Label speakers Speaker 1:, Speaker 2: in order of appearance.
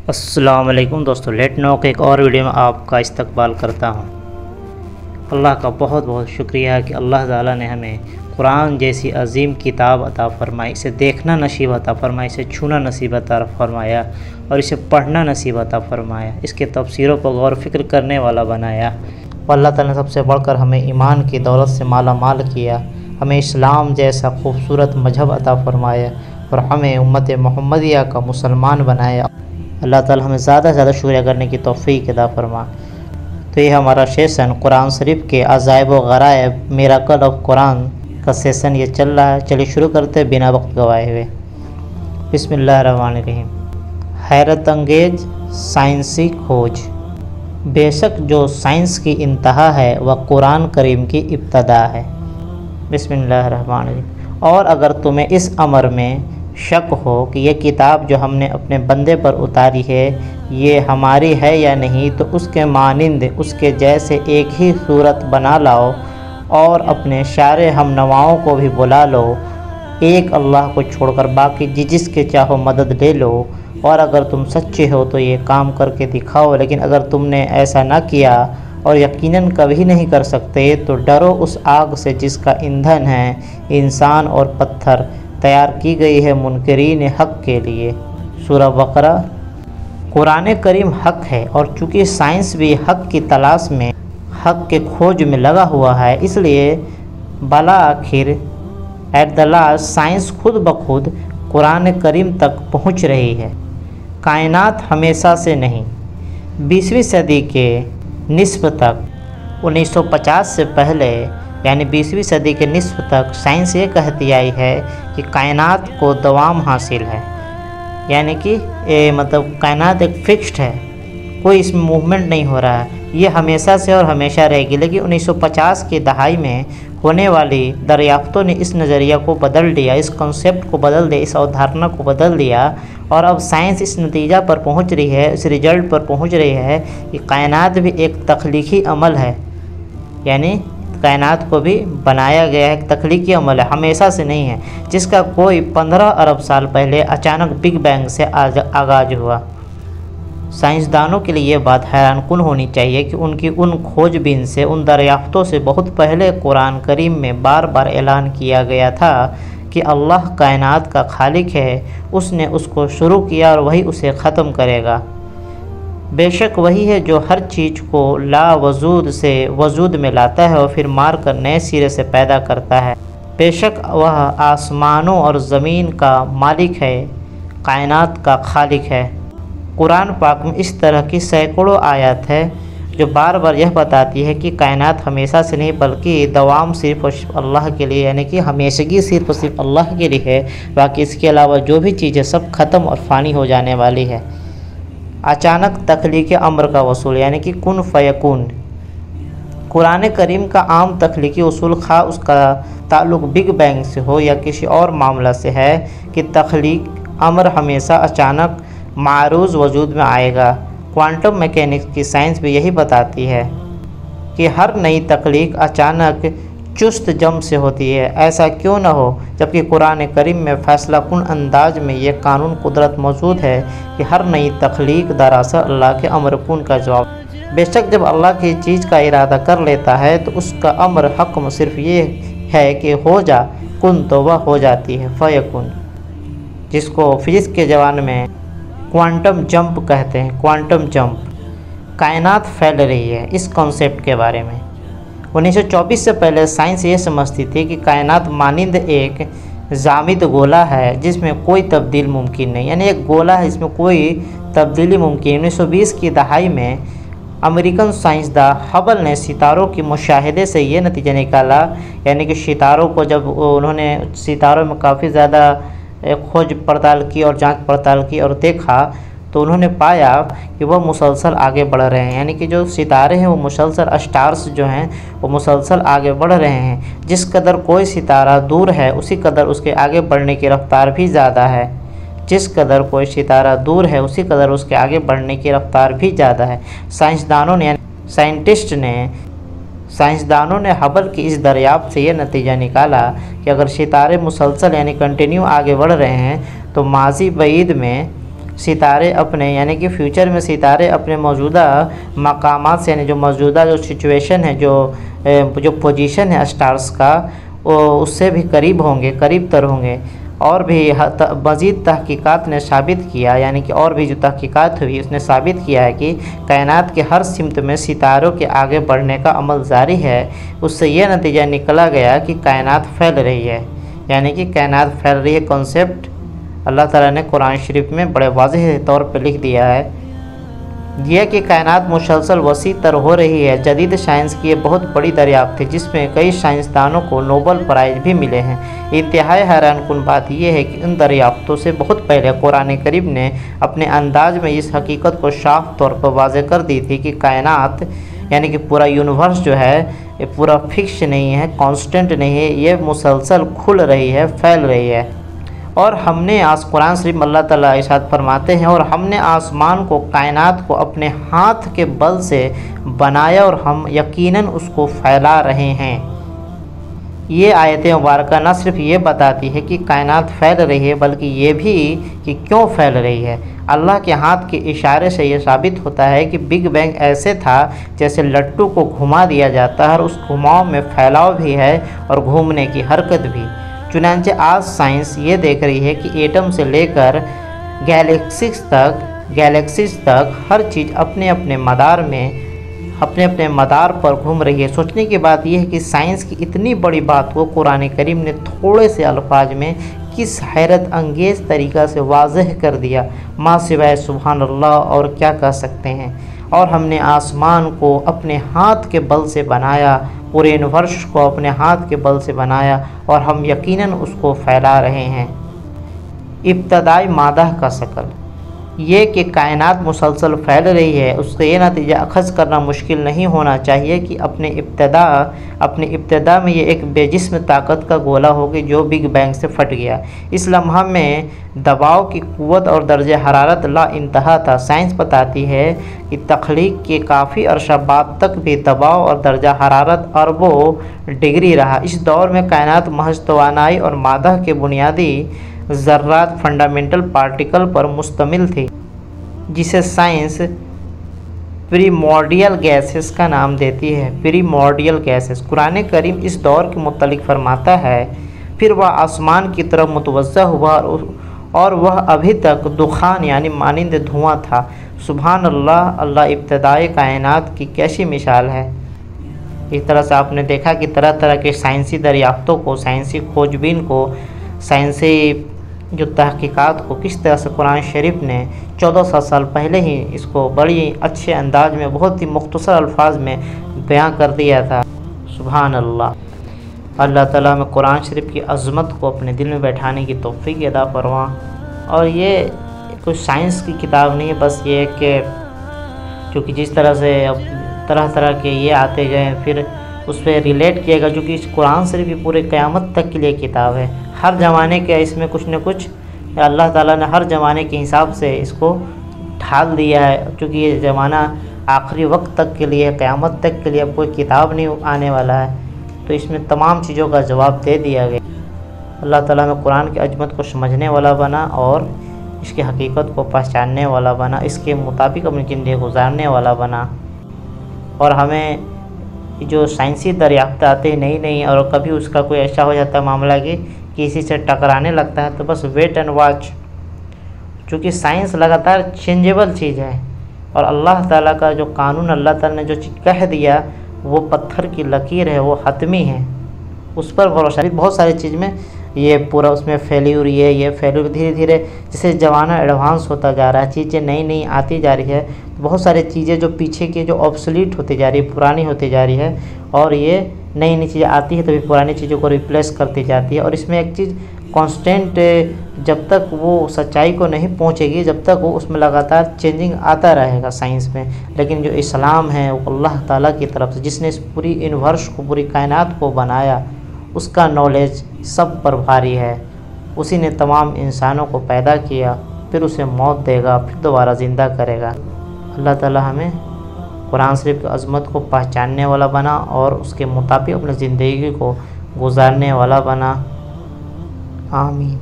Speaker 1: السلام علیکم دوستو، لیٹ نو کے ایک اور ویڈیو میں آپ کا استقبال کرتا ہوں۔ اللہ کا بہت بہت شکریہ کہ اللہ تعالیٰ نے ہمیں قرآن جیسی عظیم کتاب عطا فرمائی، اسے دیکھنا نصیب عطا فرمایا، اسے چھونا نصیب عطا فرمایا اور اسے پڑھنا نصیب عطا فرمایا، اس کے تفسیروں پر غور و فکر کرنے والا بنایا۔ اور اللہ تعالیٰ نے سب سے بڑھ کر ہمیں ایمان کی دولت سے مالا مال کیا، ہمیں اسلام جیسا خوبصورت مذہب عطا فرمایا اور ہمیں امت محمدیہ کا مسلمان بنایا۔ اللہ تعالیٰ ہمیں زیادہ سے زیادہ شکریہ کرنے کی توفیق عطا فرما۔ تو یہ ہمارا سیشن قرآن شریف کے عجائب و غرائب میراکل آف قرآن کا سیشن یہ چل رہا ہے۔ چلیے شروع کرتے ہیں بنا وقت گوائے ہوئے۔ بسم اللہ الرحمن الرحیم۔ حیرت انگیز سائنسی کھوج۔ بے شک جو سائنس کی انتہا ہے وہ قرآن کریم کی ابتدا ہے۔ بسم اللہ الرحمن الرحیم۔ اور اگر تمہیں اس امر میں شک ہو کہ یہ کتاب جو ہم نے اپنے بندے پر اتاری ہے یہ ہماری ہے یا نہیں، تو اس کے مانند اس کے جیسے ایک ہی صورت بنا لاؤ اور اپنے شاعر ہم نواؤں کو بھی بلا لو، ایک اللہ کو چھوڑ کر باقی جس کے چاہو مدد لے لو، اور اگر تم سچے ہو تو یہ کام کر کے دکھاؤ۔ لیکن اگر تم نے ایسا نہ کیا اور یقیناً کبھی نہیں کر سکتے تو ڈرو اس آگ سے جس کا ایندھن ہے انسان اور پتھر، تیار کی گئی ہے منکرین حق کے لیے۔ سورہ بقرہ۔ قرآن کریم حق ہے، اور چونکہ سائنس بھی حق کی تلاش میں، حق کے کھوج میں لگا ہوا ہے، اس لیے بالآخر ایٹ دا لاسٹ سائنس خود بخود قرآن کریم تک پہنچ رہی ہے۔ کائنات ہمیشہ سے نہیں، 20ویں صدی کے نصف تک، 1950 سے پہلے یعنی 20ویں صدی کے نصف تک سائنس یہ کہتی آئی ہے کہ کائنات کو دوام حاصل ہے، یعنی کہ کائنات ایک فکسڈ ہے، کوئی اس میں موومنٹ نہیں ہو رہا ہے، یہ ہمیشہ سے اور ہمیشہ رہے گی۔ لیکن 1950 کی دہائی میں ہونے والی دریافتوں نے اس نظریہ کو بدل دیا، اس کنسیپٹ کو بدل دیا، اس اوتھارنا کو بدل دیا، اور اب سائنس اس نتیجہ پر پہنچ رہی ہے، اس رزلٹ پر پہنچ رہی ہے کہ کائنات بھی ایک تخلیقی عمل ہے، یعنی کائنات کو بھی بنایا گیا ہے، تخلیقی عمل ہے، ہمیشہ سے نہیں ہے، جس کا کوئی 15 ارب سال پہلے اچانک بگ بینگ سے آغاز ہوا۔ سائنسدانوں کے لیے یہ بات حیران کن ہونی چاہیے کہ ان کی ان کھوج بین سے، ان دریافتوں سے بہت پہلے قرآن کریم میں بار بار اعلان کیا گیا تھا کہ اللہ کائنات کا خالق ہے، اس نے اس کو شروع کیا اور وہی اسے ختم کرے گا۔ بے شک وہی ہے جو ہر چیز کو لا وجود سے وجود میں لاتا ہے اور پھر مار کر نئے سرے سے پیدا کرتا ہے۔ بے شک وہ آسمانوں اور زمین کا مالک ہے، کائنات کا خالق ہے۔ قرآن پاک میں اس طرح کی سینکڑوں آیات ہے جو بار بار یہ بتاتی ہے کہ کائنات ہمیشہ سے نہیں بلکہ دوام صرف اور صرف اللہ کے لیے، یعنی کہ ہمیشگی صرف اور صرف اللہ کے لیے ہے، باقی اس کے علاوہ جو بھی چیزیں سب ختم اور فانی ہو جانے والی ہے۔ اچانک تخلیق امر کا اصول، یعنی کہ کن فیکون۔ قرآن کریم کا عام تخلیقی اصول، خواہ اس کا تعلق بگ بینگ سے ہو یا کسی اور معاملہ سے ہے، کہ تخلیق امر ہمیشہ اچانک معروض وجود میں آئے گا۔ کوانٹم میکینکس کی سائنس بھی یہی بتاتی ہے کہ ہر نئی تخلیق اچانک چست جم سے ہوتی ہے۔ ایسا کیوں نہ ہو جبکہ قرآن کریم میں فیصلہ کن انداز میں یہ قانون قدرت موجود ہے کہ ہر نئی تخلیق دراصل اللہ کے امر کن کا جواب۔ بے شک جب اللہ کی چیز کا ارادہ کر لیتا ہے تو اس کا امر حکم صرف یہ ہے کہ ہو جا، کن تو وہ ہو جاتی ہے، فیکن، جس کو فزکس کے زبان میں کوانٹم جمپ کہتے ہیں۔ Quantum jump. کائنات پھیل رہی ہے، اس کنسیپٹ کے بارے میں 1924 سے پہلے سائنس یہ سمجھتی تھی کہ کائنات مانند ایک جامد گولا ہے جس میں کوئی تبدیل ممکن نہیں، یعنی ایک گولا ہے جس میں کوئی تبدیلی ممکن ہے۔ 1920 کی دہائی میں امریکن سائنسداں ہبل نے ستاروں کے مشاہدے سے یہ نتیجہ نکالا، یعنی کہ ستاروں کو جب انہوں نے ستاروں میں کافی زیادہ کھوج پڑتال کی اور جانچ پڑتال کی اور دیکھا تو انہوں نے پایا کہ وہ مسلسل آگے بڑھ رہے ہیں، یعنی کہ جو ستارے ہیں وہ مسلسل اسٹارز جو ہیں وہ مسلسل آگے بڑھ رہے ہیں۔ جس قدر کوئی ستارہ دور ہے اسی قدر اس کے آگے بڑھنے کی رفتار بھی زیادہ ہے، جس قدر کوئی ستارہ دور ہے اسی قدر اس کے آگے بڑھنے کی رفتار بھی زیادہ ہے۔ سائنسدانوں نے ہبل کی اس دریافت سے یہ نتیجہ نکالا کہ اگر ستارے مسلسل یعنی کنٹینیو آگے بڑھ رہے ہیں تو ماضی بعید میں सितारे अपने यानी कि फ्यूचर में सितारे अपने मौजूदा मकामात से यानी जो मौजूदा जो सिचुएशन है, जो पोजीशन है स्टार्स का, वो उससे भी करीब होंगे, करीब तर होंगे। और भी मज़ीद तहकीकात ने साबित किया, यानी कि और भी जो तहकीकात हुई उसने साबित किया है कि कायनात के हर सिमत में सितारों के आगे बढ़ने का अमल जारी है। उससे यह नतीजा निकला गया कि कायनात फैल रही है, यानी कि कायनात फैल रही है कॉन्सेप्ट अल्लाह ताला ने कुरान शरीफ में बड़े वाज़ेह तौर पर लिख दिया है। यह कि कायनात मुसलसल वसी तर हो रही है। जदीद साइंस की ये बहुत बड़ी दरियाफ्त थी जिसमें कई साइंसदानों को नोबल प्राइज़ भी मिले हैं। इंतहाई हैरानकुन बात यह है कि इन दरियाफ्तों से बहुत पहले कुरान करीम ने अपने अंदाज में इस हकीकत को साफ तौर पर वाज़ेह कर दी थी कि कायनात यानी कि पूरा यूनिवर्स जो है ये पूरा फिक्स नहीं है, कांस्टेंट नहीं है, ये मुसलसल खुल रही है, फैल रही है। और हमने कुरान शरीफ में अल्लाह ताला इरशाद फरमाते हैं, और हमने आसमान को, कायनात को अपने हाथ के बल से बनाया और हम यकीनन उसको फैला रहे हैं। ये आयत मुबारका न सिर्फ ये बताती है कि कायनात फैल रही है, बल्कि ये भी कि क्यों फैल रही है। अल्लाह के हाथ के इशारे से ये साबित होता है कि बिग बैंग ऐसे था जैसे लट्टू को घुमा दिया जाता है और उस घुमाव में फैलाव भी है और घूमने की हरकत भी। चुनांचे आज साइंस ये देख रही है कि एटम से लेकर गैलेक्सीज तक हर चीज़ अपने अपने मदार पर घूम रही है। सोचने की बात यह है कि साइंस की इतनी बड़ी बात को कुरान करीम ने थोड़े से अल्फाज में किस हैरत अंगेज़ तरीक़ा से वाज़ेह कर दिया। माँ सिवाय सुभान अल्लाह और क्या कह सकते हैं। और हमने आसमान को अपने हाथ के बल से बनाया, पूरे यूनिवर्स को अपने हाथ के बल से बनाया और हम यकीनन उसको फैला रहे हैं। इब्तदाई मादा का शक्ल ये कि कायनात मुसलसल फैल रही है, उससे ये नतीजा अखज़ करना मुश्किल नहीं होना चाहिए कि अपने इब्तदा में ये एक बेजिस्म ताकत का गोला होगी जो बिग बैंग से फट गया। इस लम्हा में दबाव की क़ुव्वत और दर्जे हरारत ला इंतहा था। साइंस बताती है कि तख्लीक के काफ़ी अरसा बाद तक भी दबाव और दर्जा हरारत अरबों डिग्री रहा। इस दौर में कायनात महज तवानाई और मादा के बुनियादी ज़र्रात फंडामेंटल पार्टिकल पर मुश्तमिल थी, जिसे साइंस प्रीमोर्डियल गैसेस का नाम देती है। प्रीमोर्डियल गैसेस कुरान करीम इस दौर के मुतल्लिक़ फरमाता है, फिर वह आसमान की तरफ मुतवज्जा हुआ और वह अभी तक दुखान यानी मानिंद धुआं था। सुभान अल्लाह, अल्लाह इब्तदाई कायनात की कैसी मिसाल है। इस तरह से आपने देखा कि तरह तरह के साइंसी दरियाफ्तों को, साइंसी खोजबीन को, साइंसी जो तहकीकात को किस तरह से कुरान शरीफ ने 1400 साल पहले ही इसको बड़ी अच्छे अंदाज में, बहुत ही मुख्तसर अल्फाज में बयां कर दिया था। सुभान अल्लाह। अल्लाह ताला में कुरान शरीफ की अज़मत को अपने दिल में बैठाने की तौफ़ीक़ अता फरमा। और ये कोई साइंस की किताब नहीं है, बस ये कि क्योंकि जिस तरह से अब तरह तरह के ये आते गए फिर उस पर रिलेट किएगा, जो कि इस कुरान शरीफ भी पूरे क़यामत तक के लिए किताब है। हर ज़माने के इसमें कुछ न कुछ अल्लाह ताला ने हर ज़माने के हिसाब से इसको ढाल दिया है, क्योंकि ये ज़माना आखिरी वक्त तक के लिए, क़यामत तक के लिए अब कोई किताब नहीं आने वाला है, तो इसमें तमाम चीज़ों का जवाब दे दिया गया। अल्लाह ताला में कुरान की अजमत को समझने वाला बना और इसकी हकीकत को पहचानने वाला बना, इसके मुताबिक अपनी ज़िंदगी गुजारने वाला बना। और हमें जो साइंसी दरियाफ्त आते हैं नई और कभी उसका कोई ऐसा हो जाता है मामला कि किसी से टकराने लगता है, तो बस वेट एंड वॉच, क्योंकि साइंस लगातार चेंजेबल चीज़ है। और अल्लाह ताला का जो कानून, अल्लाह ताला ने जो चीज़ कह दिया वो पत्थर की लकीर है, वो हतमी है, उस पर भरोसा। बहुत सारी चीज़ में ये पूरा उसमें फेल्यूर, ये फेल्यूर धीरे धीरे जैसे ज़माना एडवांस होता जा रहा है, चीज़ें नई आती जा रही है, तो बहुत सारी चीज़ें जो पीछे की जो ऑब्सोलीट होती जा रही है, पुरानी होती जा रही है, और ये नई चीज़ें आती है तो भी पुरानी चीज़ों को रिप्लेस करती जाती है। और इसमें एक चीज़ कांस्टेंट, जब तक वो सच्चाई को नहीं पहुंचेगी, जब तक वो उसमें लगातार चेंजिंग आता रहेगा साइंस में। लेकिन जो इस्लाम है वो अल्लाह ताला की तरफ से, जिसने इस पूरी यूनिवर्स को, पूरी कायनात को बनाया, उसका नॉलेज सब पर भारी है। उसी ने तमाम इंसानों को पैदा किया, फिर उसे मौत देगा, फिर दोबारा ज़िंदा करेगा। अल्लाह ताला हमें कुरान शरीफ की अज़मत को पहचानने वाला बना और उसके मुताबिक अपनी ज़िंदगी को गुजारने वाला बना। आमीन।